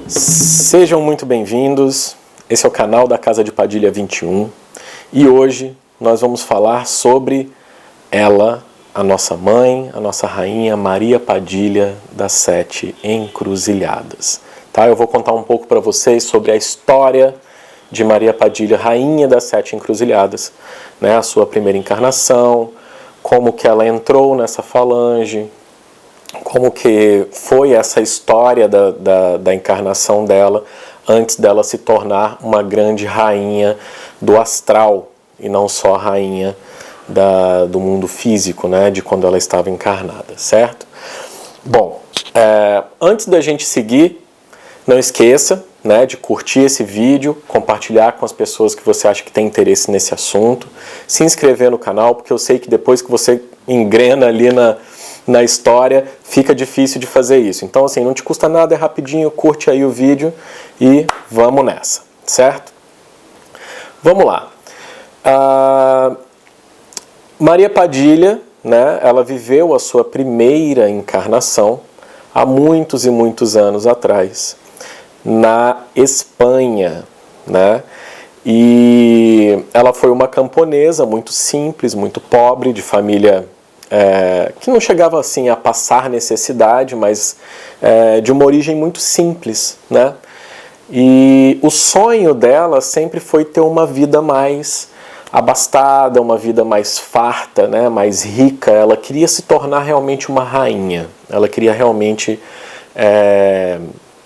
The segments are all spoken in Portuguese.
Sejam muito bem-vindos, esse é o canal da Casa de Padilha 21 e hoje nós vamos falar sobre ela, a nossa mãe, a nossa rainha Maria Padilha das Sete Encruzilhadas. Tá? Eu vou contar um pouco para vocês sobre a história de Maria Padilha, rainha das Sete Encruzilhadas, né? A sua primeira encarnação, como que ela entrou nessa falange, como que foi essa história da encarnação dela antes dela se tornar uma grande rainha do astral e não só rainha do mundo físico, né, de quando ela estava encarnada, certo? Bom, antes da gente seguir, não esqueça, né, de curtir esse vídeo, compartilhar com as pessoas que você acha que tem interesse nesse assunto, se inscrever no canal, porque eu sei que depois que você engrena ali na história, fica difícil de fazer isso. Então, assim, não te custa nada, é rapidinho, curte aí o vídeo e vamos nessa, certo? Vamos lá. Maria Padilha, né, ela viveu a sua primeira encarnação há muitos e muitos anos atrás, na Espanha, né? E ela foi uma camponesa muito simples, muito pobre, de família que não chegava assim a passar necessidade, mas de uma origem muito simples, né? E o sonho dela sempre foi ter uma vida mais abastada, uma vida mais farta, né? Mais rica. Ela queria se tornar realmente uma rainha, ela queria realmente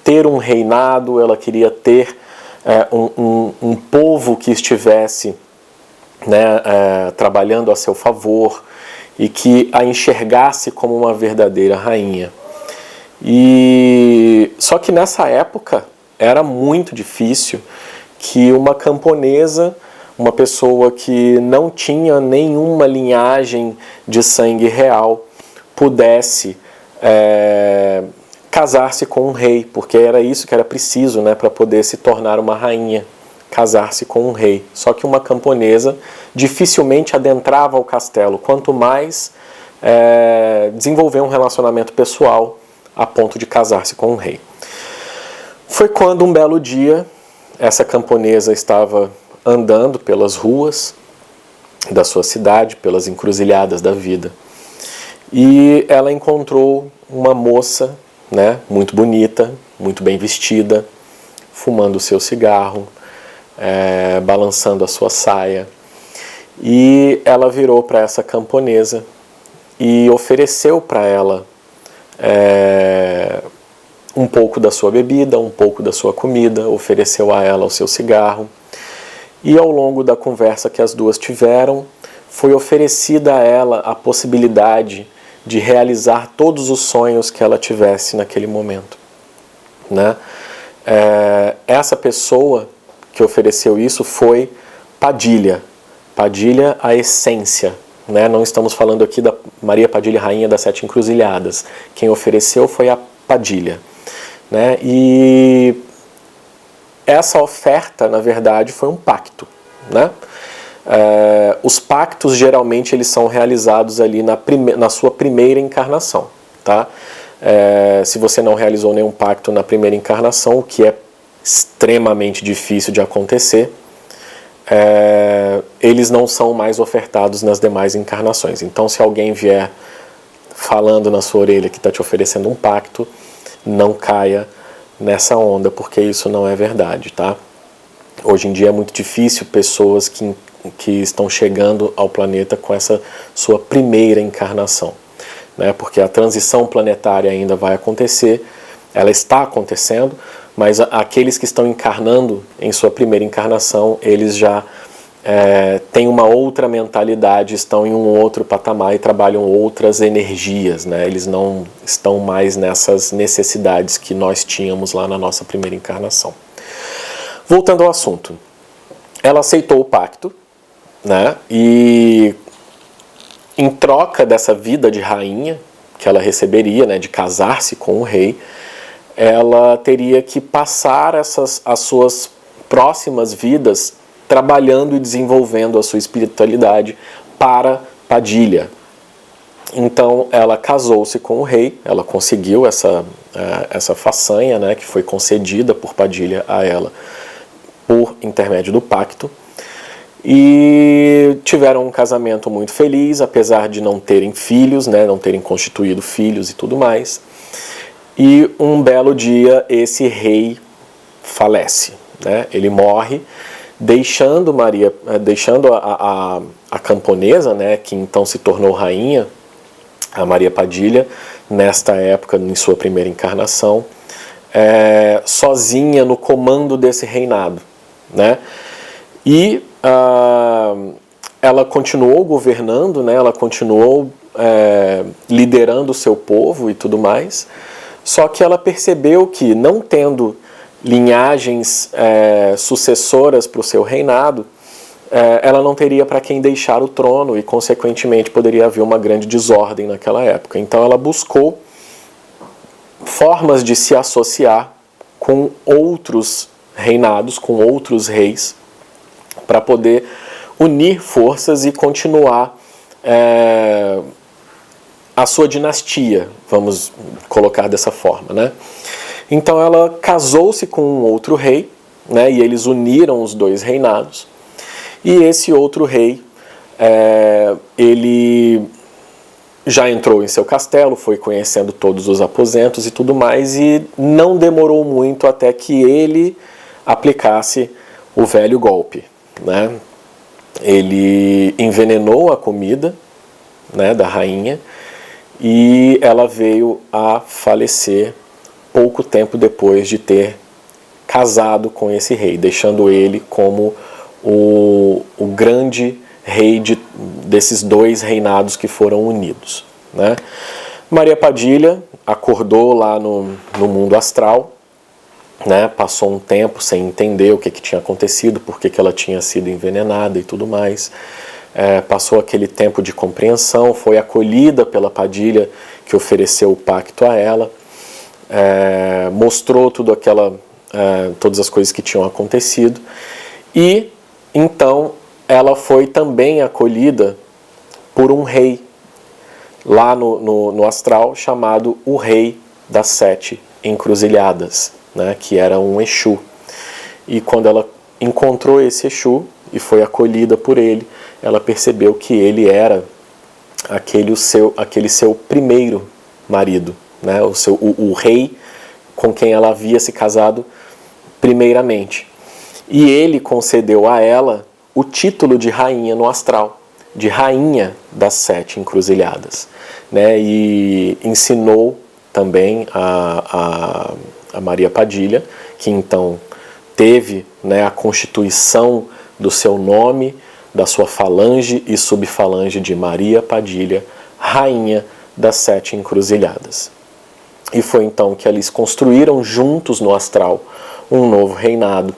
ter um reinado, ela queria ter um povo que estivesse, né, trabalhando a seu favor e que a enxergasse como uma verdadeira rainha. E só que nessa época era muito difícil que uma camponesa, uma pessoa que não tinha nenhuma linhagem de sangue real, pudesse casar-se com um rei, porque era isso que era preciso, né, para poder se tornar uma rainha, casar-se com um rei. Só que uma camponesa dificilmente adentrava o castelo, quanto mais desenvolver um relacionamento pessoal a ponto de casar-se com um rei. Foi quando um belo dia essa camponesa estava andando pelas ruas da sua cidade, pelas encruzilhadas da vida, e ela encontrou uma moça, né, muito bonita, muito bem vestida, fumando o seu cigarro, balançando a sua saia, e ela virou para essa camponesa e ofereceu para ela um pouco da sua bebida, um pouco da sua comida, ofereceu a ela o seu cigarro, e ao longo da conversa que as duas tiveram, foi oferecida a ela a possibilidade de realizar todos os sonhos que ela tivesse naquele momento, né? Essa pessoa que ofereceu isso foi Padilha, Padilha a essência, né? Não estamos falando aqui da Maria Padilha, rainha das Sete Encruzilhadas. Quem ofereceu foi a Padilha, né? E essa oferta, na verdade, foi um pacto, né? Os pactos geralmente eles são realizados ali na sua primeira encarnação, tá? Se você não realizou nenhum pacto na primeira encarnação, o que é extremamente difícil de acontecer, eles não são mais ofertados nas demais encarnações. Então, se alguém vier falando na sua orelha que está te oferecendo um pacto, não caia nessa onda, porque isso não é verdade, tá? Hoje em dia é muito difícil pessoas que estão chegando ao planeta com essa sua primeira encarnação, né? Porque a transição planetária ainda vai acontecer, ela está acontecendo, mas aqueles que estão encarnando em sua primeira encarnação, eles já têm uma outra mentalidade, estão em um outro patamar e trabalham outras energias, né? Eles não estão mais nessas necessidades que nós tínhamos lá na nossa primeira encarnação. Voltando ao assunto, ela aceitou o pacto, né? E em troca dessa vida de rainha que ela receberia, né, de casar-se com o rei, ela teria que passar as suas próximas vidas trabalhando e desenvolvendo a sua espiritualidade para Padilha. Então ela casou-se com o rei, ela conseguiu essa façanha, né, que foi concedida por Padilha a ela por intermédio do pacto, e tiveram um casamento muito feliz, apesar de não terem filhos, né, não terem constituído filhos e tudo mais. E um belo dia esse rei falece, né, ele morre, deixando a camponesa, né, que então se tornou rainha, a Maria Padilha, nesta época, em sua primeira encarnação, sozinha no comando desse reinado, né? E ela continuou governando, né? Ela continuou liderando o seu povo e tudo mais, só que ela percebeu que, não tendo linhagens sucessoras para o seu reinado, ela não teria para quem deixar o trono e, consequentemente, poderia haver uma grande desordem naquela época. Então ela buscou formas de se associar com outros reinados, com outros reis, para poder unir forças e continuar a sua dinastia, vamos colocar dessa forma, né? Então ela casou-se com um outro rei, né, e eles uniram os dois reinados. E esse outro rei, ele já entrou em seu castelo, foi conhecendo todos os aposentos e tudo mais, e não demorou muito até que ele aplicasse o velho golpe, né? Ele envenenou a comida, né, da rainha, e ela veio a falecer pouco tempo depois de ter casado com esse rei, deixando ele como o grande rei desses dois reinados que foram unidos, né? Maria Padilha acordou lá no mundo astral, né? Passou um tempo sem entender o que tinha acontecido, por que ela tinha sido envenenada e tudo mais. Passou aquele tempo de compreensão, foi acolhida pela Padilha, que ofereceu o pacto a ela, mostrou todas as coisas que tinham acontecido, e então ela foi também acolhida por um rei lá no astral, chamado o Rei das Sete Encruzilhadas, né, que era um Exu. E quando ela encontrou esse Exu e foi acolhida por ele, ela percebeu que ele era aquele seu primeiro marido, né, o rei com quem ela havia se casado primeiramente. E ele concedeu a ela o título de rainha no astral, de rainha das Sete Encruzilhadas, né? E ensinou também a Maria Padilha, que então teve, né, a constituição do seu nome, da sua falange e subfalange de Maria Padilha, rainha das Sete Encruzilhadas. E foi então que eles construíram juntos no astral um novo reinado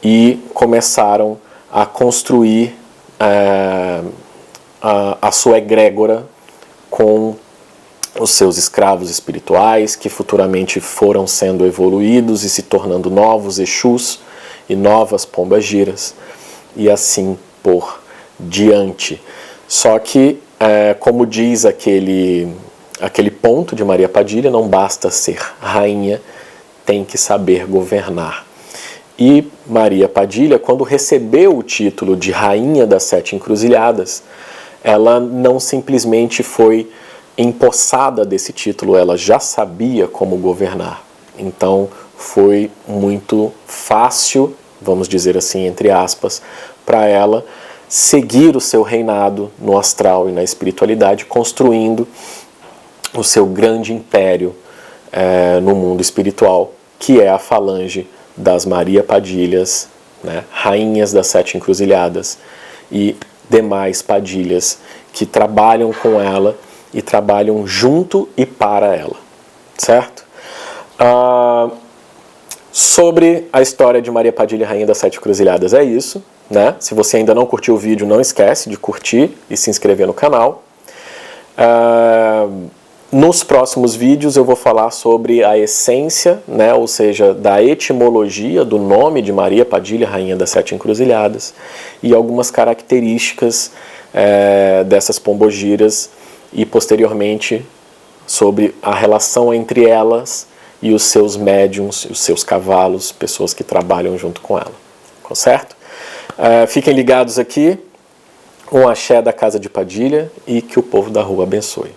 e começaram a construir a sua egrégora com os seus escravos espirituais, que futuramente foram sendo evoluídos e se tornando novos Exus e novas pombagiras, e assim por diante. Só que, como diz aquele ponto de Maria Padilha, não basta ser rainha, tem que saber governar. E Maria Padilha, quando recebeu o título de Rainha das Sete Encruzilhadas, ela não simplesmente foi empossada desse título, ela já sabia como governar. Então foi muito fácil, vamos dizer assim, entre aspas, para ela seguir o seu reinado no astral e na espiritualidade, construindo o seu grande império no mundo espiritual, que é a falange das Maria Padilhas, né, rainhas das Sete Encruzilhadas e demais Padilhas que trabalham com ela e trabalham junto e para ela, certo? Sobre a história de Maria Padilha, rainha das Sete Encruzilhadas, é isso, né? Se você ainda não curtiu o vídeo, não esquece de curtir e se inscrever no canal. Nos próximos vídeos eu vou falar sobre a essência, né, ou seja, da etimologia do nome de Maria Padilha, rainha das Sete Encruzilhadas, e algumas características dessas pombogiras e posteriormente sobre a relação entre elas e os seus médiums, os seus cavalos, pessoas que trabalham junto com ela. Certo? Fiquem ligados aqui, um axé da Casa de Padilha e que o povo da rua abençoe.